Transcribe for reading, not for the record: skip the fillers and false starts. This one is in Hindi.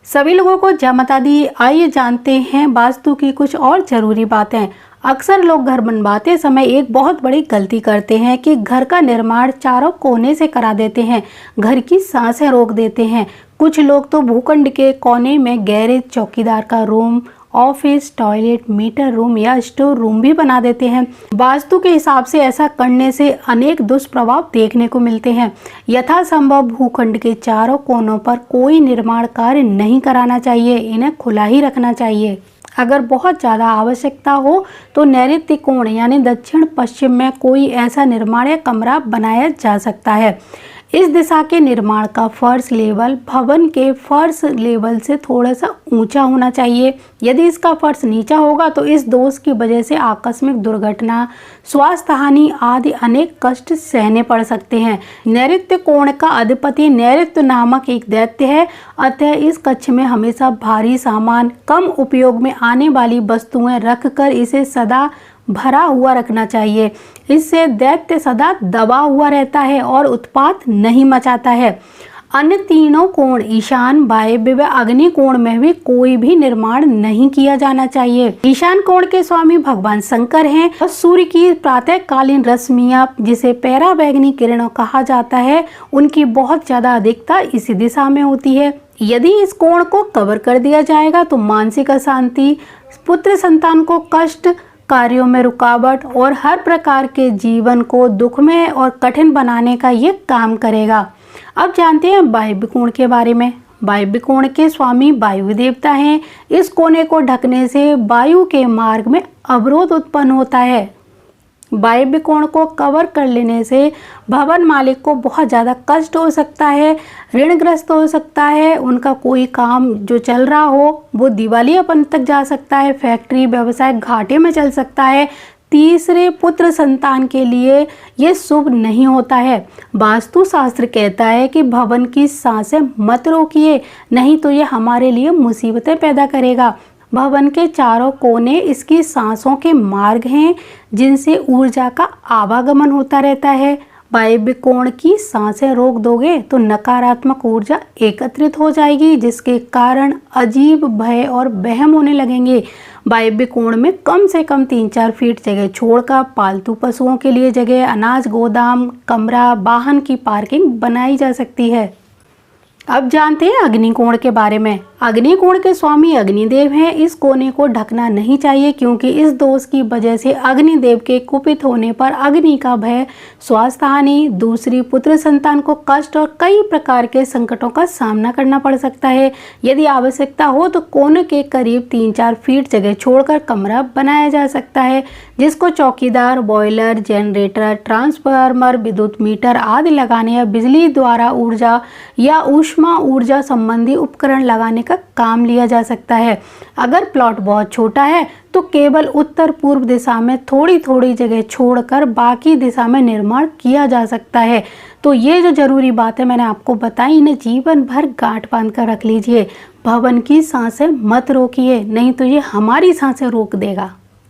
सभी लोगों को जय माता दी। आइए जानते हैं वास्तु की कुछ और जरूरी बातें। अक्सर लोग घर बनवाते समय एक बहुत बड़ी गलती करते हैं कि घर का निर्माण चारों कोने से करा देते हैं, घर की सांसें रोक देते हैं। कुछ लोग तो भूखंड के कोने में गैरेज, चौकीदार का room, office, toilet, metre room या स्टोर रूम भी बना देते हैं। वास्तु के हिसाब से ऐसा करने से अनेक दुष्प्रभाव देखने को मिलते हैं। यथासंभव भूखंड के चारों कोनों पर कोई निर्माण कार्य नहीं कराना चाहिए, इन्हें खुला ही रखना चाहिए। अगर बहुत ज़्यादा आवश्यकता हो तो नैऋत्य कोण यानी दक्षिण पश्चिम में कोई ऐसा निर्माण या कमरा बनाया जा सकता है। इस दिशा के निर्माण का फर्श लेवल भवन के फर्श लेवल से थोड़ा सा ऊंचा होना चाहिए। यदि इसका फर्श नीचा होगा तो इस दोष की वजह से आकस्मिक दुर्घटना, स्वास्थ्य हानि आदि अनेक कष्ट सहने पड़ सकते हैं। नैऋत्य कोण का अधिपति नैऋत्य नामक एक दैत्य है, अतः इस कक्ष में हमेशा भारी सामान, कम उपयोग में आने वाली वस्तुएं रखकर इसे सदा भरा हुआ रखना चाहिए। इससे दैत्य सदा दबा हुआ रहता है और उत्पात नहीं मचाता है। अन्य तीनों कोण ईशान, वायव्य व अग्नि कोण में भी कोई भी निर्माण नहीं किया जाना चाहिए। ईशान कोण के स्वामी भगवान शंकर हैं और सूर्य की प्रातःकालीन रश्मियां, जिसे पैराबैंगनी किरणों कहा जाता है, उनकी बहुत ज्यादा अधिकता इसी दिशा में होती है। यदि इस कोण को कवर कर दिया जाएगा तो मानसिक अशांति, पुत्र संतान को कष्ट, कार्यों में रुकावट और हर प्रकार के जीवन को दुखमय और कठिन बनाने का ये काम करेगा। अब जानते हैं वायव्य कोण के बारे में। वायव्य कोण के स्वामी वायु देवता हैं। इस कोने को ढकने से वायु के मार्ग में अवरोध उत्पन्न होता है। वायव्य कोण को कवर कर लेने से भवन मालिक को बहुत ज़्यादा कष्ट हो सकता है, ऋणग्रस्त हो सकता है, उनका कोई काम जो चल रहा हो वो दिवालियापन तक जा सकता है, फैक्ट्री व्यवसाय घाटे में चल सकता है। तीसरे, पुत्र संतान के लिए ये शुभ नहीं होता है। वास्तु शास्त्र कहता है कि भवन की सांसें मत रोकिए, नहीं तो ये हमारे लिए मुसीबतें पैदा करेगा। भवन के चारों कोने इसकी सांसों के मार्ग हैं, जिनसे ऊर्जा का आवागमन होता रहता है। वायव्य कोण की सांसें रोक दोगे तो नकारात्मक ऊर्जा एकत्रित हो जाएगी, जिसके कारण अजीब भय और वहम होने लगेंगे। वायव्य कोण में कम से कम 3-4 फीट जगह छोड़कर पालतू पशुओं के लिए जगह, अनाज गोदाम, कमरा, वाहन की पार्किंग बनाई जा सकती है। अब जानते हैं अग्निकोण के बारे में। अग्निकोण के स्वामी अग्निदेव हैं। इस कोने को ढकना नहीं चाहिए, क्योंकि इस दोष की वजह से अग्निदेव के कुपित होने पर अग्नि का भय, स्वास्थ्य हानि, दूसरी पुत्र संतान को कष्ट और कई प्रकार के संकटों का सामना करना पड़ सकता है। यदि आवश्यकता हो तो कोने के करीब 3-4 फीट जगह छोड़कर कमरा बनाया जा सकता है, जिसको चौकीदार, बॉयलर, जनरेटर, ट्रांसफार्मर, विद्युत मीटर आदि लगाने या बिजली द्वारा ऊर्जा या ऊष्मा ऊर्जा संबंधी उपकरण लगाने का काम लिया जा सकता है। अगर प्लॉट बहुत छोटा है तो केवल उत्तर पूर्व दिशा में थोड़ी थोड़ी जगह छोड़कर बाकी दिशा में निर्माण किया जा सकता है। तो ये जो जरूरी बात है मैंने आपको बताई, इन्हें जीवन भर गांठ बांध कर रख लीजिए। भवन की सांसें मत रोकिए, नहीं तो ये हमारी सांसें रोक देगा।